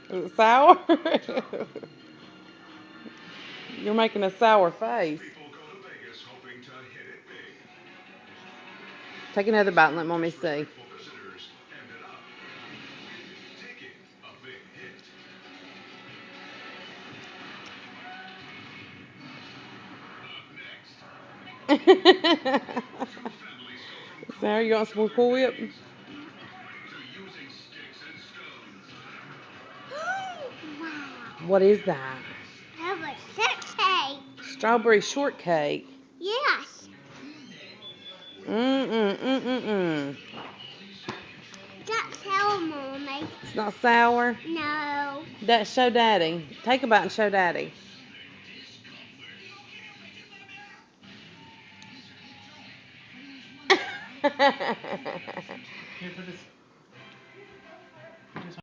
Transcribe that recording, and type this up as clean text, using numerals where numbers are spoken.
Is it sour? You're making a sour face. Take another bite and let mommy see. Sarah, you want some more Cool Whip? Wow. What is that? That was sexy. Strawberry shortcake. Yes. Mm-mm-mm-mm-mm. That's how, Mommy. It's not sour. No. Show Daddy. Take a bite and show Daddy.